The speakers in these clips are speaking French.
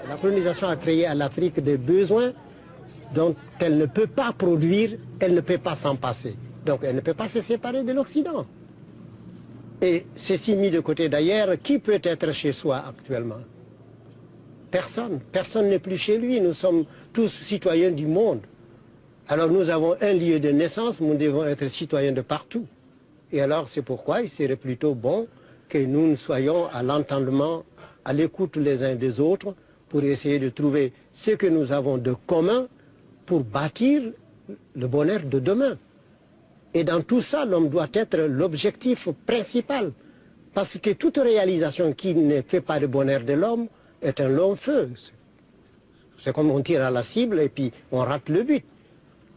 La colonisation a créé à l'Afrique des besoins dont elle ne peut pas produire, elle ne peut pas s'en passer. Donc elle ne peut pas se séparer de l'Occident. Et ceci mis de côté d'ailleurs, qui peut être chez soi actuellement? Personne. Personne n'est plus chez lui. Nous sommes tous citoyens du monde. Alors nous avons un lieu de naissance, nous devons être citoyens de partout. Et alors c'est pourquoi il serait plutôt bon que nous soyons à l'entendement, à l'écoute les uns des autres, pour essayer de trouver ce que nous avons de commun pour bâtir le bonheur de demain. Et dans tout ça, l'homme doit être l'objectif principal. Parce que toute réalisation qui ne fait pas le bonheur de l'homme est un long feu. C'est comme on tire à la cible et puis on rate le but.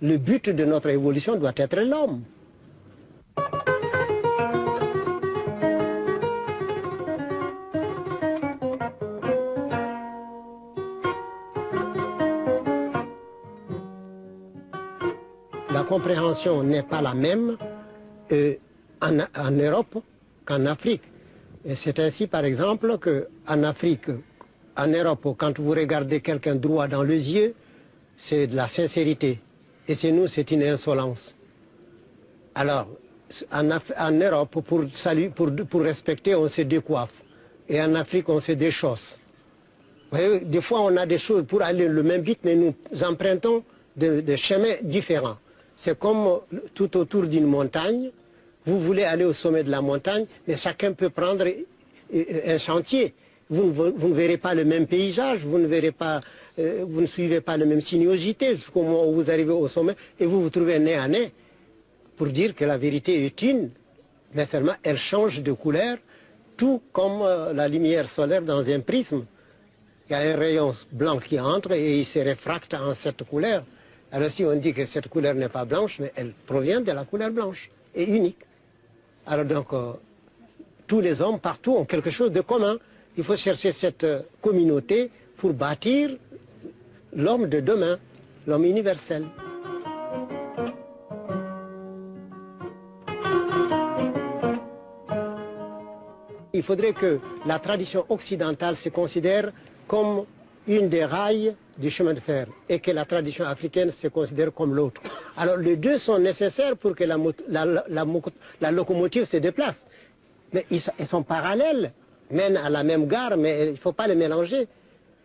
Le but de notre évolution doit être l'homme. La compréhension n'est pas la même en Europe qu'en Afrique. Et c'est ainsi, par exemple, qu'en Afrique, en Europe, quand vous regardez quelqu'un droit dans les yeux, c'est de la sincérité. Et chez nous, c'est une insolence. Alors, en Europe, pour respecter, on se décoiffe. Et en Afrique, on se déchausse. Vous voyez, des fois, on a des choses pour aller le même but, mais nous empruntons des chemins différents. C'est comme tout autour d'une montagne. Vous voulez aller au sommet de la montagne, mais chacun peut prendre un chantier. Vous ne verrez pas le même paysage, vous ne suivez pas la même sinuosité jusqu'au moment où vous arrivez au sommet et vous vous trouvez nez à nez pour dire que la vérité est une, mais seulement elle change de couleur, tout comme la lumière solaire dans un prisme. Il y a un rayon blanc qui entre et il se réfracte en cette couleur. Alors si on dit que cette couleur n'est pas blanche, mais elle provient de la couleur blanche et unique. Alors donc, tous les hommes partout ont quelque chose de commun. Il faut chercher cette communauté pour bâtir l'homme de demain, l'homme universel. Il faudrait que la tradition occidentale se considère comme une des rails du chemin de fer et que la tradition africaine se considère comme l'autre. Alors les deux sont nécessaires pour que la locomotive se déplace. Mais ils sont parallèles, mènent à la même gare, mais il ne faut pas les mélanger.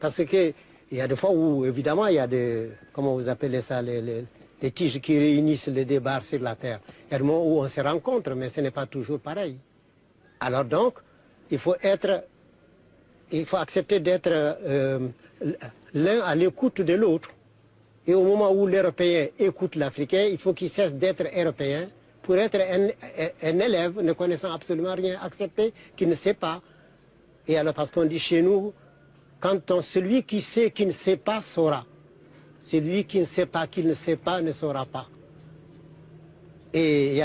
Parce qu'il y a des fois où, évidemment, il y a des, comment vous appelez ça, les tiges qui réunissent les débars sur la terre. Il y a des moments où on se rencontre, mais ce n'est pas toujours pareil. Alors donc, il faut accepter d'être l'un à l'écoute de l'autre. Et au moment où l'Européen écoute l'Africain, il faut qu'il cesse d'être Européen pour être un élève ne connaissant absolument rien, accepter qu'il ne sait pas. Et alors, parce qu'on dit chez nous, celui qui sait qu'il ne sait pas saura. Celui qui ne sait pas qu'il ne sait pas ne saura pas. Et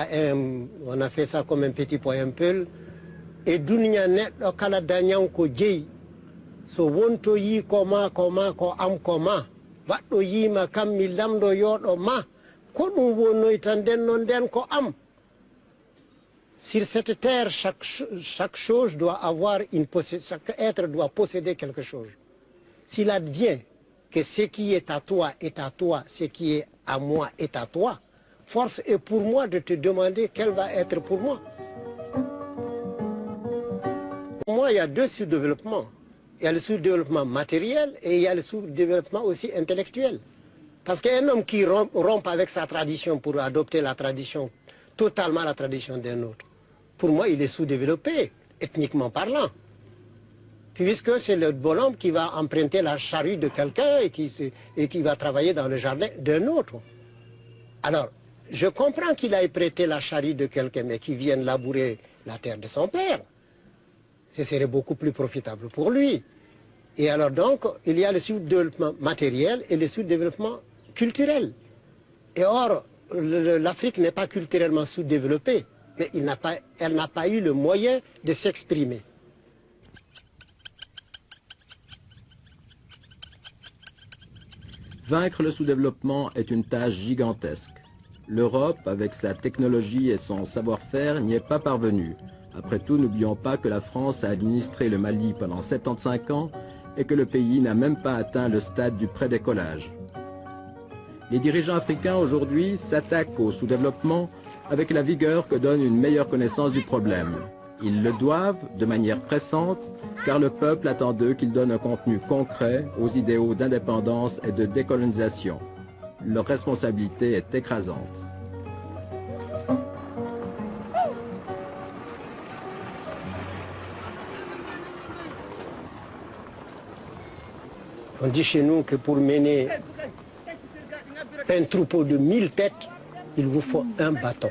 on a fait ça comme un petit poème peul. Et dunya neɗɗo kala dañanko jeyi so wonto yi koma ko am koma baɗɗo yima kam mi lamɗo yoɗo ma ko ɗum wonnoy tan nden ko am. Sur cette terre, chaque chose doit avoir chaque être doit posséder quelque chose. S'il advient que ce qui est à toi, ce qui est à moi est à toi, force est pour moi de te demander quel va être pour moi. Pour moi, il y a deux sous-développements. Il y a le sous-développement matériel et il y a le sous-développement aussi intellectuel. Parce qu'un homme qui rompt avec sa tradition pour adopter la tradition, totalement la tradition d'un autre, pour moi, il est sous-développé, ethniquement parlant. Puisque c'est le bonhomme qui va emprunter la charrue de quelqu'un et qui va travailler dans le jardin d'un autre. Alors, je comprends qu'il ait prêté la charrue de quelqu'un, mais qu'il vienne labourer la terre de son père. Ce serait beaucoup plus profitable pour lui. Et alors donc, il y a le sous-développement matériel et le sous-développement culturel. Et or, l'Afrique n'est pas culturellement sous-développée, mais elle n'a pas eu le moyen de s'exprimer. Vaincre le sous-développement est une tâche gigantesque. L'Europe, avec sa technologie et son savoir-faire, n'y est pas parvenue. Après tout, n'oublions pas que la France a administré le Mali pendant 75 ans et que le pays n'a même pas atteint le stade du prédécollage. Les dirigeants africains aujourd'hui s'attaquent au sous-développement avec la vigueur que donne une meilleure connaissance du problème. Ils le doivent de manière pressante, car le peuple attend d'eux qu'ils donnent un contenu concret aux idéaux d'indépendance et de décolonisation. Leur responsabilité est écrasante. On dit chez nous que pour mener un troupeau de 1000 têtes, il vous faut un bâton.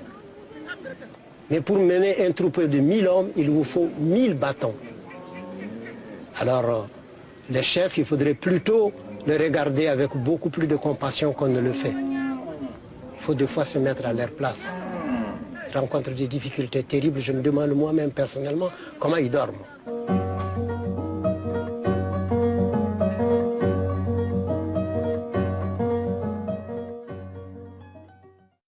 Mais pour mener un troupeau de 1000 hommes, il vous faut 1000 bâtons. Alors, les chefs, il faudrait plutôt les regarder avec beaucoup plus de compassion qu'on ne le fait. Il faut des fois se mettre à leur place. Je rencontre des difficultés terribles, je me demande moi-même personnellement comment ils dorment.